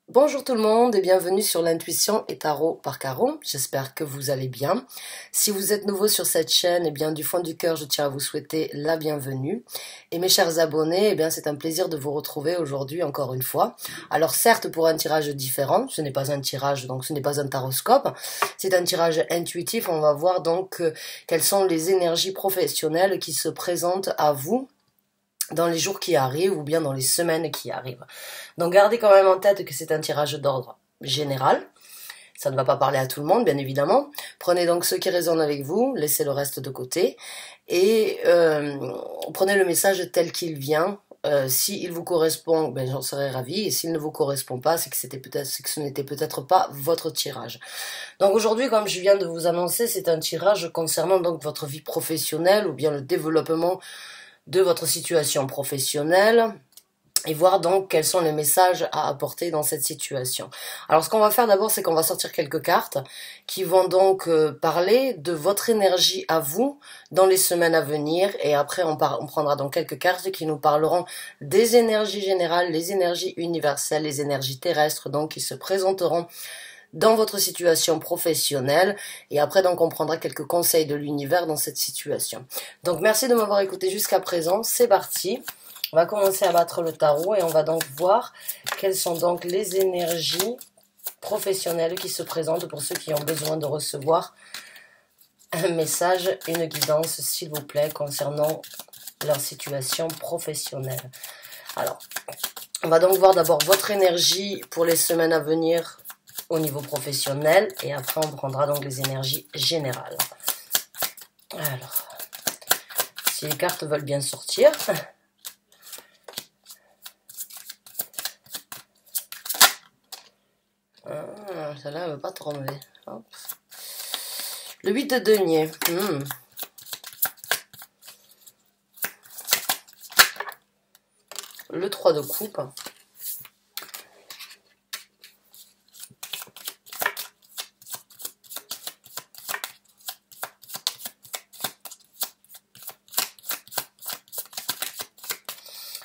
Bonjour tout le monde et bienvenue sur l'intuition et tarot par Caro. J'espère que vous allez bien. Si vous êtes nouveau sur cette chaîne, bien du fond du cœur, je tiens à vous souhaiter la bienvenue. Et mes chers abonnés, bien c'est un plaisir de vous retrouver aujourd'hui encore une fois. Alors certes pour un tirage différent, ce n'est pas un tirage, donc ce n'est pas un taroscope, c'est un tirage intuitif. On va voir donc quelles sont les énergies professionnelles qui se présentent à vous dans les jours qui arrivent ou bien dans les semaines qui arrivent. Donc gardez quand même en tête que c'est un tirage d'ordre général. Ça ne va pas parler à tout le monde, bien évidemment. Prenez donc ceux qui résonnent avec vous, laissez le reste de côté et prenez le message tel qu'il vient. S'il vous correspond, ben j'en serais ravie. Et s'il ne vous correspond pas, c'est que ce n'était peut-être pas votre tirage. Donc aujourd'hui, comme je viens de vous annoncer, c'est un tirage concernant donc votre vie professionnelle ou bien le développement de votre situation professionnelle et voir donc quels sont les messages à apporter dans cette situation. Alors ce qu'on va faire d'abord, c'est qu'on va sortir quelques cartes qui vont donc parler de votre énergie à vous dans les semaines à venir, et après on prendra donc quelques cartes qui nous parleront des énergies générales, les énergies universelles, les énergies terrestres donc qui se présenteront dans votre situation professionnelle, et après donc on prendra quelques conseils de l'univers dans cette situation. Donc merci de m'avoir écouté jusqu'à présent, c'est parti. On va commencer à battre le tarot et on va donc voir quelles sont donc les énergies professionnelles qui se présentent pour ceux qui ont besoin de recevoir un message, une guidance s'il vous plaît concernant leur situation professionnelle. Alors, on va donc voir d'abord votre énergie pour les semaines à venir au niveau professionnel et après on prendra donc les énergies générales. Alors, si les cartes veulent bien sortir. Celle-là ne veut pas tomber. Hop. Le 8 de denier. Le 3 de coupe.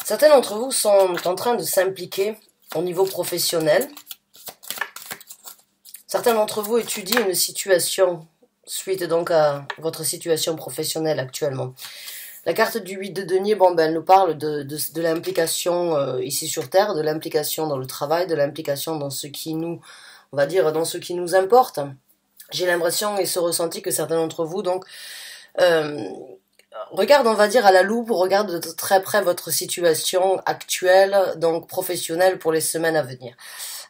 Certains d'entre vous sont en train de s'impliquer au niveau professionnel. Certains d'entre vous étudient une situation suite donc à votre situation professionnelle actuellement. La carte du 8 de denier, bon, ben, elle nous parle de l'implication ici sur Terre, de l'implication dans le travail, de l'implication dans ce qui nous, on va dire, dans ce qui nous importe. J'ai l'impression et ce ressenti que certains d'entre vous, donc, regardent, on va dire, à la loupe, regardent de très près votre situation actuelle, donc professionnelle pour les semaines à venir.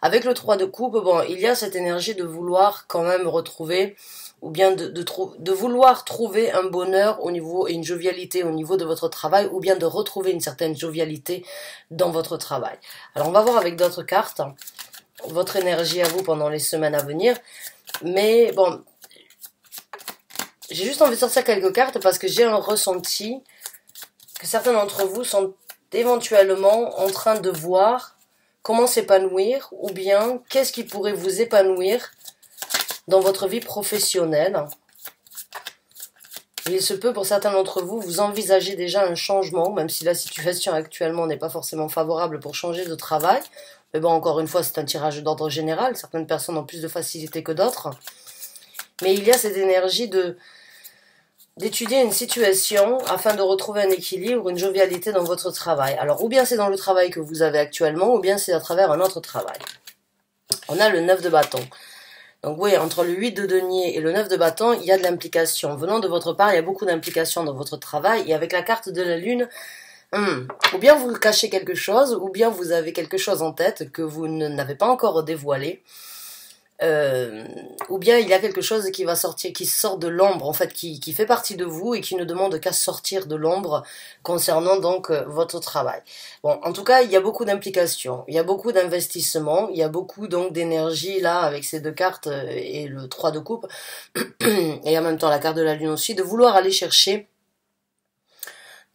Avec le 3 de coupe, bon, il y a cette énergie de vouloir quand même retrouver, ou bien de vouloir trouver un bonheur au niveau et une jovialité au niveau de votre travail, ou bien de retrouver une certaine jovialité dans votre travail. Alors on va voir avec d'autres cartes votre énergie à vous pendant les semaines à venir. Mais bon, j'ai juste envie de sortir quelques cartes parce que j'ai un ressenti que certains d'entre vous sont éventuellement en train de voir comment s'épanouir, ou bien qu'est-ce qui pourrait vous épanouir dans votre vie professionnelle. Il se peut pour certains d'entre vous, vous envisagez déjà un changement, même si la situation actuellement n'est pas forcément favorable pour changer de travail. Mais bon, encore une fois, c'est un tirage d'ordre général. Certaines personnes ont plus de facilité que d'autres. Mais il y a cette énergie d'étudier une situation afin de retrouver un équilibre, une jovialité dans votre travail. Alors, ou bien c'est dans le travail que vous avez actuellement, ou bien c'est à travers un autre travail. On a le 9 de bâton. Donc oui, entre le 8 de denier et le 9 de bâton, il y a de l'implication. Venant de votre part, il y a beaucoup d'implication dans votre travail. Et avec la carte de la lune, ou bien vous cachez quelque chose, ou bien vous avez quelque chose en tête que vous n'avez pas encore dévoilé. Ou bien il y a quelque chose qui va sortir, qui sort de l'ombre, en fait, qui fait partie de vous et qui ne demande qu'à sortir de l'ombre concernant donc votre travail. Bon, en tout cas, il y a beaucoup d'implications, il y a beaucoup d'investissements, il y a beaucoup donc d'énergie là avec ces deux cartes et le 3 de coupe et en même temps la carte de la lune aussi, de vouloir aller chercher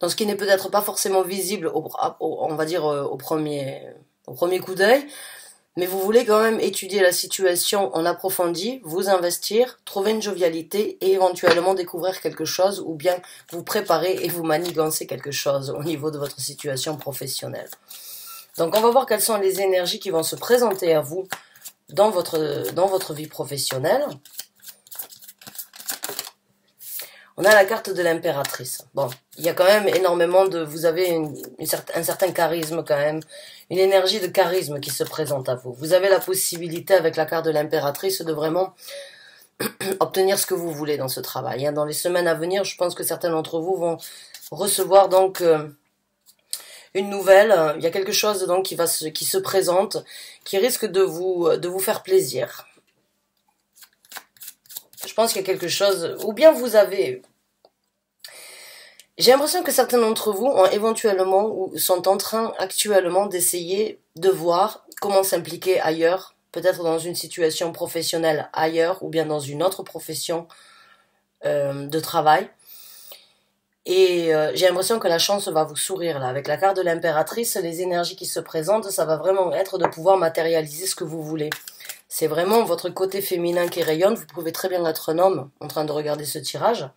dans ce qui n'est peut-être pas forcément visible on va dire au premier coup d'œil. Mais vous voulez quand même étudier la situation en approfondi, vous investir, trouver une jovialité et éventuellement découvrir quelque chose, ou bien vous préparer et vous manigancer quelque chose au niveau de votre situation professionnelle. Donc on va voir quelles sont les énergies qui vont se présenter à vous dans votre vie professionnelle. On a la carte de l'impératrice. Bon, il y a quand même énormément de... Vous avez un certain charisme quand même, une énergie de charisme qui se présente à vous. Vous avez la possibilité avec la carte de l'impératrice de vraiment obtenir ce que vous voulez dans ce travail. Dans les semaines à venir, je pense que certains d'entre vous vont recevoir donc une nouvelle. Il y a quelque chose donc qui se présente, qui risque de vous faire plaisir. Je pense qu'il y a quelque chose, ou bien vous avez... J'ai l'impression que certains d'entre vous ont éventuellement, ou sont en train actuellement d'essayer de voir comment s'impliquer ailleurs, peut-être dans une situation professionnelle ailleurs, ou bien dans une autre profession de travail. Et j'ai l'impression que la chance va vous sourire là. Avec la carte de l'impératrice, les énergies qui se présentent, ça va vraiment être de pouvoir matérialiser ce que vous voulez. C'est vraiment votre côté féminin qui rayonne. Vous pouvez très bien être un homme en train de regarder ce tirage.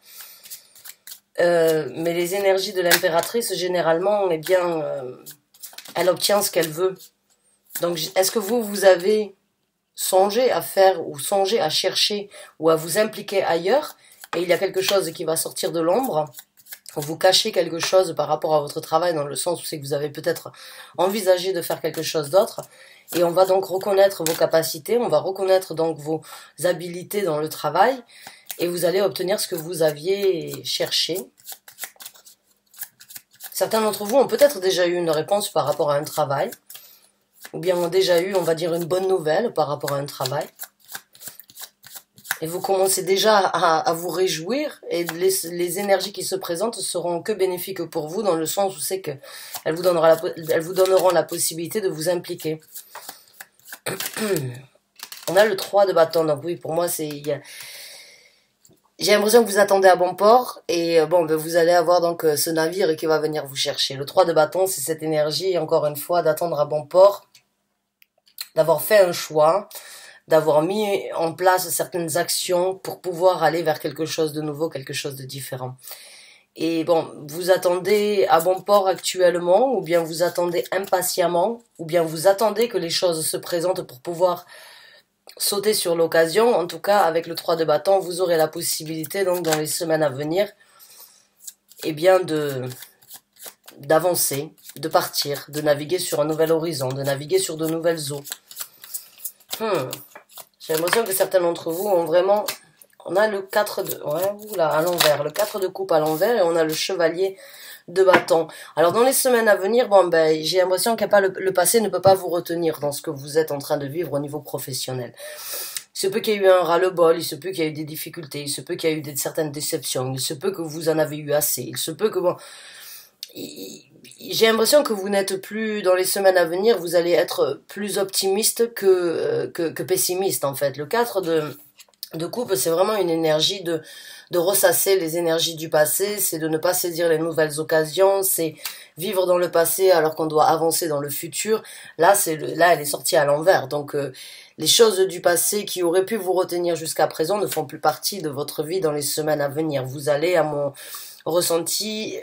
Mais les énergies de l'impératrice, généralement, eh bien, elle obtient ce qu'elle veut. Donc, est-ce que vous avez songé à faire ou songé à chercher ou à vous impliquer ailleurs et il y a quelque chose qui va sortir de l'ombre, vous cachez quelque chose par rapport à votre travail dans le sens où c'est que vous avez peut-être envisagé de faire quelque chose d'autre et on va donc reconnaître vos capacités, on va reconnaître donc vos habilités dans le travail et vous allez obtenir ce que vous aviez cherché. Certains d'entre vous ont peut-être déjà eu une réponse par rapport à un travail ou bien ont déjà eu, on va dire, une bonne nouvelle par rapport à un travail. Et vous commencez déjà à vous réjouir et les énergies qui se présentent seront que bénéfiques pour vous dans le sens où c'est que elles vous donneront la possibilité de vous impliquer. On a le 3 de bâton, donc oui, pour moi, j'ai l'impression que vous attendez à bon port et bon, ben, vous allez avoir donc ce navire qui va venir vous chercher. Le 3 de bâton, c'est cette énergie, encore une fois, d'attendre à bon port, d'avoir fait un choix, d'avoir mis en place certaines actions pour pouvoir aller vers quelque chose de nouveau, quelque chose de différent. Et bon, vous attendez à bon port actuellement, ou bien vous attendez impatiemment, ou bien vous attendez que les choses se présentent pour pouvoir sauter sur l'occasion. En tout cas, avec le 3 de bâton, vous aurez la possibilité, donc dans les semaines à venir, eh bien d'avancer, de partir, de naviguer sur un nouvel horizon, de naviguer sur de nouvelles eaux. J'ai l'impression que certains d'entre vous ont vraiment... On a le 4 de... Ouais, oula, à l'envers. Le 4 de coupe à l'envers et on a le chevalier de bâton. Alors, dans les semaines à venir, bon, ben, j'ai l'impression que le passé ne peut pas vous retenir dans ce que vous êtes en train de vivre au niveau professionnel. Il se peut qu'il y ait eu un ras-le-bol, il se peut qu'il y ait eu des difficultés, il se peut qu'il y ait eu certaines déceptions, il se peut que vous en avez eu assez, il se peut que, bon... J'ai l'impression que vous n'êtes plus, dans les semaines à venir, vous allez être plus optimiste que pessimiste, en fait. Le 4 de coupe, c'est vraiment une énergie de ressasser les énergies du passé, c'est de ne pas saisir les nouvelles occasions, c'est vivre dans le passé alors qu'on doit avancer dans le futur. Là, elle est sortie à l'envers. Donc, les choses du passé qui auraient pu vous retenir jusqu'à présent ne font plus partie de votre vie dans les semaines à venir. Vous allez, à mon ressenti,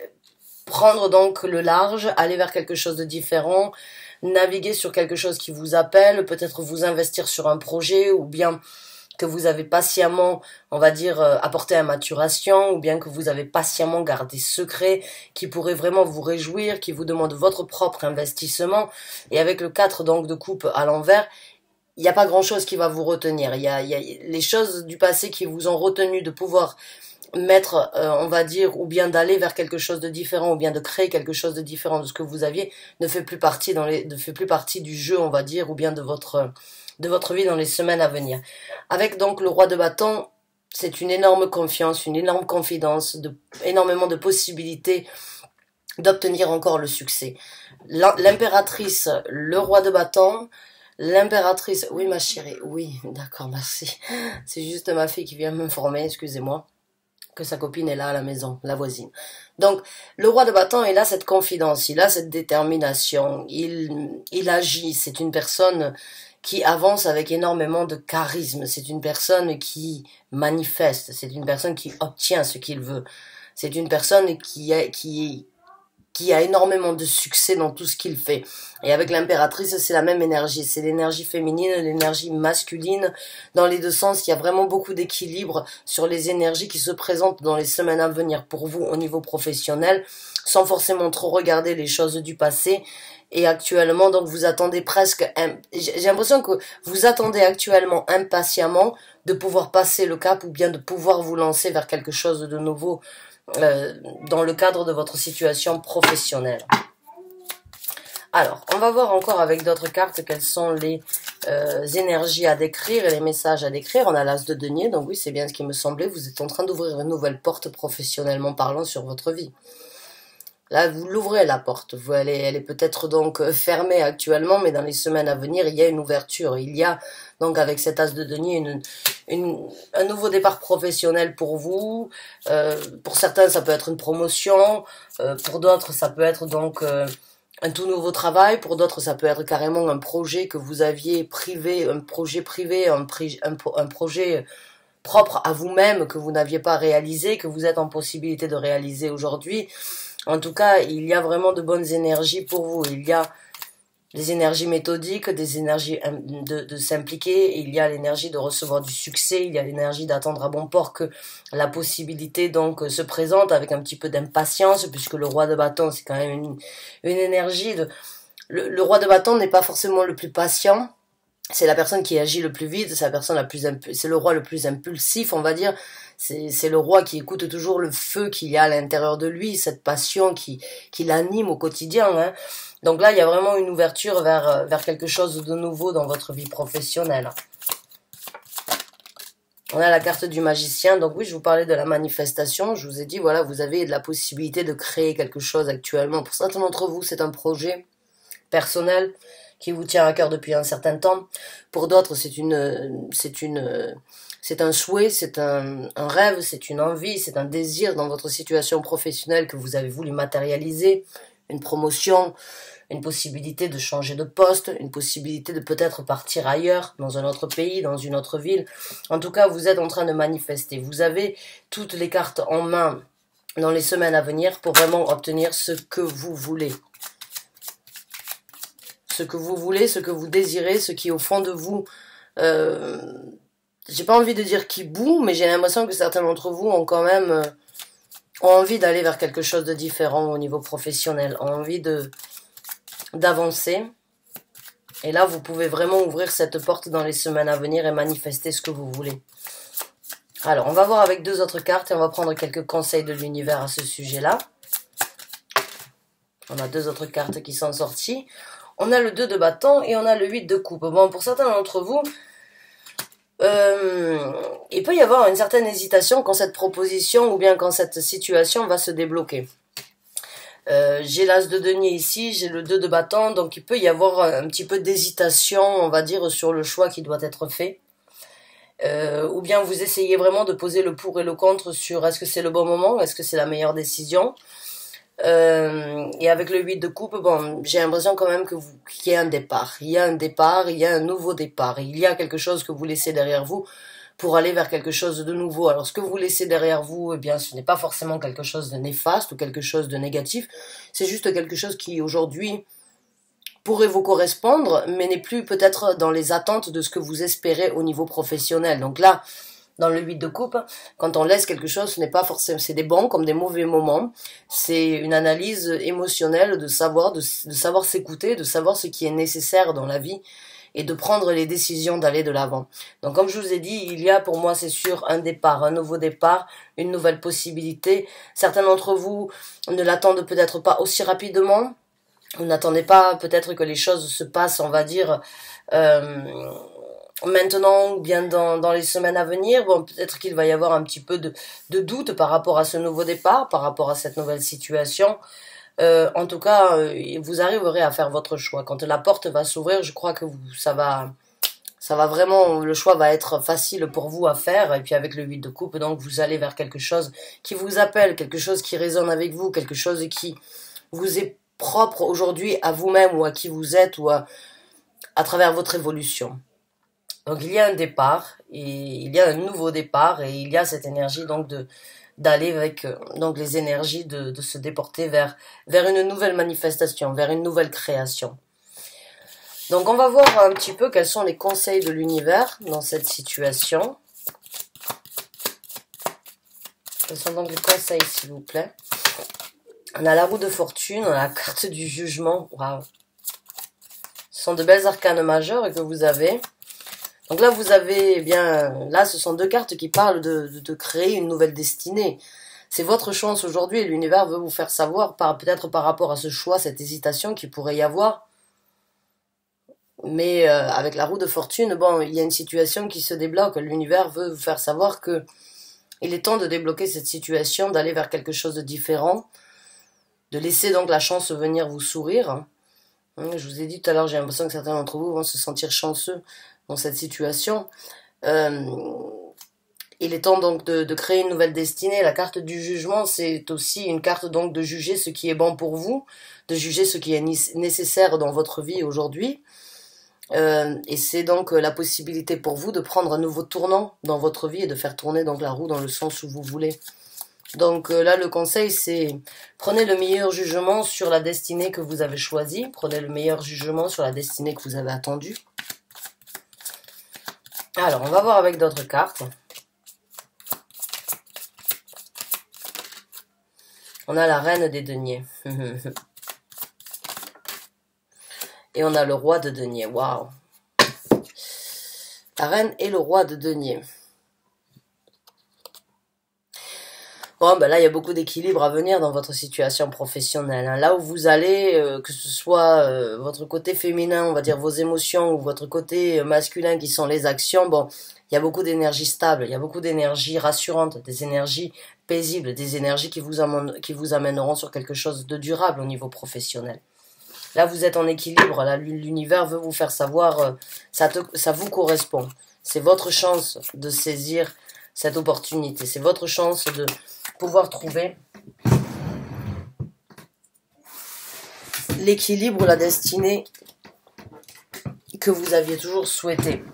prendre donc le large, aller vers quelque chose de différent, naviguer sur quelque chose qui vous appelle, peut-être vous investir sur un projet ou bien que vous avez patiemment, on va dire, apporté à maturation ou bien que vous avez patiemment gardé secret, qui pourrait vraiment vous réjouir, qui vous demande votre propre investissement. Et avec le 4 donc de coupe à l'envers, il n'y a pas grand-chose qui va vous retenir. Il y a les choses du passé qui vous ont retenu de pouvoir mettre, on va dire, ou bien d'aller vers quelque chose de différent, ou bien de créer quelque chose de différent de ce que vous aviez, ne fait plus partie du jeu, on va dire, ou bien de votre vie dans les semaines à venir. Avec donc le roi de bâton, c'est une énorme confiance, une énorme confidence, énormément de possibilités d'obtenir encore le succès. L'impératrice, le roi de bâton, l'impératrice, oui ma chérie, oui, d'accord, merci. C'est juste ma fille qui vient m'informer, excusez-moi, que sa copine est là à la maison, la voisine. Donc, le roi de bâton, il a cette confidence, il a cette détermination, il agit, c'est une personne qui avance avec énormément de charisme, c'est une personne qui manifeste, c'est une personne qui obtient ce qu'il veut, c'est une personne qui qui a énormément de succès dans tout ce qu'il fait. Et avec l'impératrice, c'est la même énergie. C'est l'énergie féminine, l'énergie masculine. Dans les deux sens, il y a vraiment beaucoup d'équilibre sur les énergies qui se présentent dans les semaines à venir pour vous au niveau professionnel, sans forcément trop regarder les choses du passé. Et actuellement, donc, vous attendez presque, j'ai l'impression que vous attendez actuellement impatiemment de pouvoir passer le cap ou bien de pouvoir vous lancer vers quelque chose de nouveau dans le cadre de votre situation professionnelle. Alors, on va voir encore avec d'autres cartes quelles sont les énergies à décrire et les messages à décrire. On a l'as de denier, donc oui, c'est bien ce qui me semblait. Vous êtes en train d'ouvrir une nouvelle porte professionnellement parlant sur votre vie. Là, vous l'ouvrez la porte. Elle est peut-être donc fermée actuellement, mais dans les semaines à venir, il y a une ouverture. Il y a donc avec cet as de denier un nouveau départ professionnel pour vous. Pour certains, ça peut être une promotion. Pour d'autres, ça peut être donc un tout nouveau travail. Pour d'autres, ça peut être carrément un projet que vous aviez privé, un projet privé, un projet propre à vous-même que vous n'aviez pas réalisé, que vous êtes en possibilité de réaliser aujourd'hui. En tout cas, il y a vraiment de bonnes énergies pour vous. Il y a des énergies méthodiques, des énergies de s'impliquer, il y a l'énergie de recevoir du succès, il y a l'énergie d'attendre à bon port que la possibilité donc se présente avec un petit peu d'impatience, puisque le roi de bâton, c'est quand même une énergie de... Le roi de bâton n'est pas forcément le plus patient, c'est la personne qui agit le plus vite, c'est la personne c'est le roi le plus impulsif, on va dire. C'est le roi qui écoute toujours le feu qu'il y a à l'intérieur de lui, cette passion qui l'anime au quotidien, hein. Donc là, il y a vraiment une ouverture vers quelque chose de nouveau dans votre vie professionnelle. On a la carte du magicien. Donc oui, je vous parlais de la manifestation. Je vous ai dit, voilà, vous avez de la possibilité de créer quelque chose actuellement. Pour certains d'entre vous, c'est un projet personnel qui vous tient à cœur depuis un certain temps. Pour d'autres, c'est un souhait, c'est un rêve, c'est une envie, c'est un désir dans votre situation professionnelle que vous avez voulu matérialiser, une promotion, une possibilité de changer de poste, une possibilité de peut-être partir ailleurs, dans un autre pays, dans une autre ville. En tout cas, vous êtes en train de manifester. Vous avez toutes les cartes en main dans les semaines à venir pour vraiment obtenir ce que vous voulez. Ce que vous voulez, ce que vous désirez, ce qui est au fond de vous... j'ai pas envie de dire qui boue, mais j'ai l'impression que certains d'entre vous ont quand même ont envie d'aller vers quelque chose de différent au niveau professionnel, ont envie d'avancer. Et là, vous pouvez vraiment ouvrir cette porte dans les semaines à venir et manifester ce que vous voulez. Alors, on va voir avec deux autres cartes et on va prendre quelques conseils de l'univers à ce sujet-là. On a deux autres cartes qui sont sorties. On a le 2 de bâton et on a le 8 de coupe. Bon, pour certains d'entre vous, il peut y avoir une certaine hésitation quand cette proposition ou bien quand cette situation va se débloquer. J'ai l'as de denier ici, j'ai le 2 de bâton, donc il peut y avoir un petit peu d'hésitation, on va dire, sur le choix qui doit être fait. Ou bien vous essayez vraiment de poser le pour et le contre sur est-ce que c'est le bon moment, est-ce que c'est la meilleure décision. Et avec le 8 de coupe, bon, j'ai l'impression quand même qu'il y a un départ. Il y a un départ, il y a un nouveau départ. Il y a quelque chose que vous laissez derrière vous pour aller vers quelque chose de nouveau. Alors, ce que vous laissez derrière vous, eh bien, ce n'est pas forcément quelque chose de néfaste ou quelque chose de négatif. C'est juste quelque chose qui, aujourd'hui, pourrait vous correspondre, mais n'est plus peut-être dans les attentes de ce que vous espérez au niveau professionnel. Donc là, dans le 8 de coupe, quand on laisse quelque chose, ce n'est pas forcément, c'est des bons comme des mauvais moments. C'est une analyse émotionnelle de savoir s'écouter, de savoir ce qui est nécessaire dans la vie et de prendre les décisions d'aller de l'avant. Donc comme je vous ai dit, il y a pour moi, c'est sûr, un départ, un nouveau départ, une nouvelle possibilité. Certains d'entre vous ne l'attendent peut-être pas aussi rapidement. Vous n'attendez pas peut-être que les choses se passent, on va dire, maintenant ou bien dans les semaines à venir. Bon, peut-être qu'il va y avoir un petit peu de doute par rapport à ce nouveau départ, par rapport à cette nouvelle situation. En tout cas, vous arriverez à faire votre choix. Quand la porte va s'ouvrir, je crois que ça va vraiment, le choix va être facile pour vous à faire. Et puis avec le 8 de coupe, donc vous allez vers quelque chose qui vous appelle, quelque chose qui résonne avec vous, quelque chose qui vous est propre aujourd'hui à vous-même ou à qui vous êtes ou à travers votre évolution. Donc il y a un départ, et il y a un nouveau départ, et il y a cette énergie donc d'aller avec donc les énergies de se déporter vers une nouvelle manifestation, vers une nouvelle création. Donc on va voir un petit peu quels sont les conseils de l'univers dans cette situation. Quels sont donc les conseils, s'il vous plaît? On a la roue de fortune, on a la carte du jugement. Waouh! Ce sont de belles arcanes majeures que vous avez. Donc là, vous avez, eh bien, là, ce sont deux cartes qui parlent de créer une nouvelle destinée. C'est votre chance aujourd'hui et l'univers veut vous faire savoir, peut-être par rapport à ce choix, cette hésitation qu'il pourrait y avoir. Mais avec la roue de fortune, bon, il y a une situation qui se débloque. L'univers veut vous faire savoir que il est temps de débloquer cette situation, d'aller vers quelque chose de différent, de laisser donc la chance venir vous sourire. Je vous ai dit tout à l'heure, j'ai l'impression que certains d'entre vous vont se sentir chanceux dans cette situation. Il est temps donc de créer une nouvelle destinée. La carte du jugement, c'est aussi une carte donc de juger ce qui est bon pour vous, de juger ce qui est nécessaire dans votre vie aujourd'hui. Et c'est donc la possibilité pour vous de prendre un nouveau tournant dans votre vie et de faire tourner donc la roue dans le sens où vous voulez. Donc là, le conseil, c'est prenez le meilleur jugement sur la destinée que vous avez choisie. Prenez le meilleur jugement sur la destinée que vous avez attendue. Alors, on va voir avec d'autres cartes. On a la reine des deniers. Et on a le roi de deniers. Waouh! La reine et le roi de deniers. Bon, ben là, il y a beaucoup d'équilibre à venir dans votre situation professionnelle. Hein. Là où vous allez, que ce soit votre côté féminin, on va dire vos émotions, ou votre côté masculin qui sont les actions, bon, il y a beaucoup d'énergie stable, il y a beaucoup d'énergie rassurante, des énergies paisibles, des énergies qui vous amèneront sur quelque chose de durable au niveau professionnel. Là, vous êtes en équilibre, là, l'univers veut vous faire savoir, ça vous correspond. C'est votre chance de saisir cette opportunité, c'est votre chance de pouvoir trouver l'équilibre, la destinée que vous aviez toujours souhaité.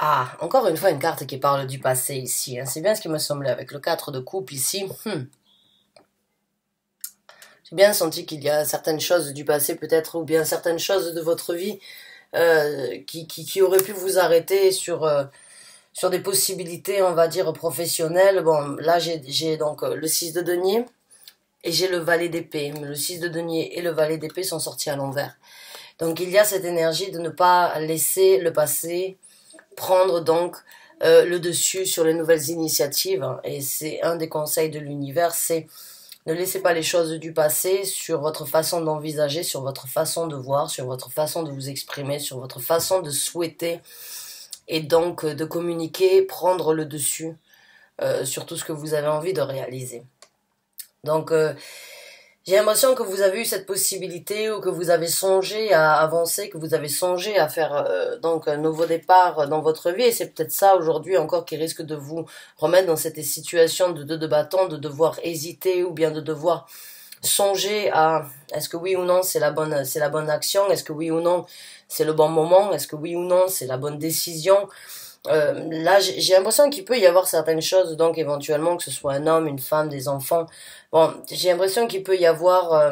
Ah, encore une fois une carte qui parle du passé ici. Hein. C'est bien ce qui me semblait avec le 4 de coupe ici. J'ai bien senti qu'il y a certaines choses du passé peut-être, ou bien certaines choses de votre vie qui auraient pu vous arrêter sur des possibilités, on va dire, professionnelles. Bon, là j'ai donc le 6 de denier et j'ai le valet d'épée. Le 6 de denier et le valet d'épée sont sortis à l'envers. Donc il y a cette énergie de ne pas laisser le passé prendre donc le dessus sur les nouvelles initiatives. Et c'est un des conseils de l'univers, c'est ne laissez pas les choses du passé sur votre façon d'envisager, sur votre façon de voir, sur votre façon de vous exprimer, sur votre façon de souhaiter et donc de communiquer, prendre le dessus sur tout ce que vous avez envie de réaliser. Donc j'ai l'impression que vous avez eu cette possibilité ou que vous avez songé à avancer, que vous avez songé à faire donc un nouveau départ dans votre vie. Et c'est peut-être ça aujourd'hui encore qui risque de vous remettre dans cette situation de bâton, de devoir hésiter ou bien de devoir songer à est-ce que oui ou non c'est la bonne action, est-ce que oui ou non c'est le bon moment, est-ce que oui ou non c'est la bonne décision. Là, j'ai l'impression qu'il peut y avoir certaines choses, donc éventuellement que ce soit un homme, une femme, des enfants. Bon, j'ai l'impression qu'il peut y avoir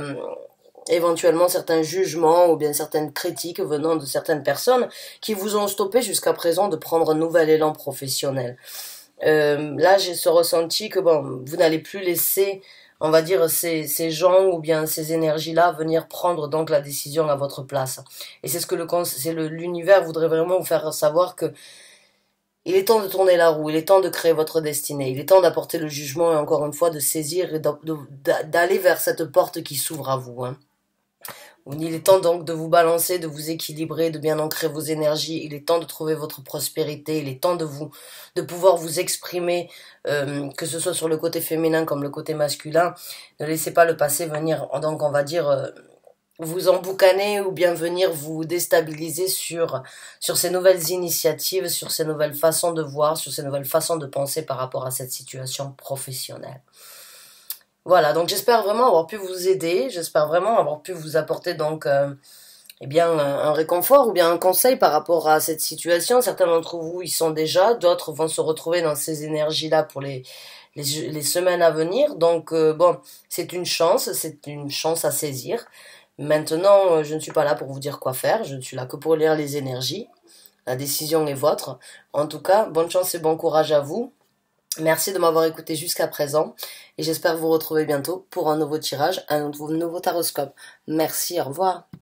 éventuellement certains jugements ou bien certaines critiques venant de certaines personnes qui vous ont stoppé jusqu'à présent de prendre un nouvel élan professionnel. Là, j'ai ce ressenti que bon, vous n'allez plus laisser, on va dire, ces gens ou bien ces énergies-là venir prendre donc la décision à votre place. Et c'est ce que l'univers voudrait vraiment vous faire savoir que il est temps de tourner la roue, il est temps de créer votre destinée, il est temps d'apporter le jugement et encore une fois de saisir et d'aller vers cette porte qui s'ouvre à vous. Hein. Il est temps donc de vous balancer, de vous équilibrer, de bien ancrer vos énergies, il est temps de trouver votre prospérité, il est temps de pouvoir vous exprimer, que ce soit sur le côté féminin comme le côté masculin. Ne laissez pas le passé venir, donc on va dire, vous emboucaner ou bien venir vous déstabiliser sur ces nouvelles initiatives, sur ces nouvelles façons de voir, sur ces nouvelles façons de penser par rapport à cette situation professionnelle. Voilà, donc j'espère vraiment avoir pu vous aider, j'espère vraiment avoir pu vous apporter donc eh bien un réconfort ou bien un conseil par rapport à cette situation. Certains d'entre vous y sont déjà, d'autres vont se retrouver dans ces énergies-là pour les semaines à venir. Donc bon, c'est une chance à saisir. Maintenant, je ne suis pas là pour vous dire quoi faire, je ne suis là que pour lire les énergies. La décision est vôtre. En tout cas, bonne chance et bon courage à vous. Merci de m'avoir écouté jusqu'à présent et j'espère vous retrouver bientôt pour un nouveau tirage, un nouveau taroscope. Merci, au revoir.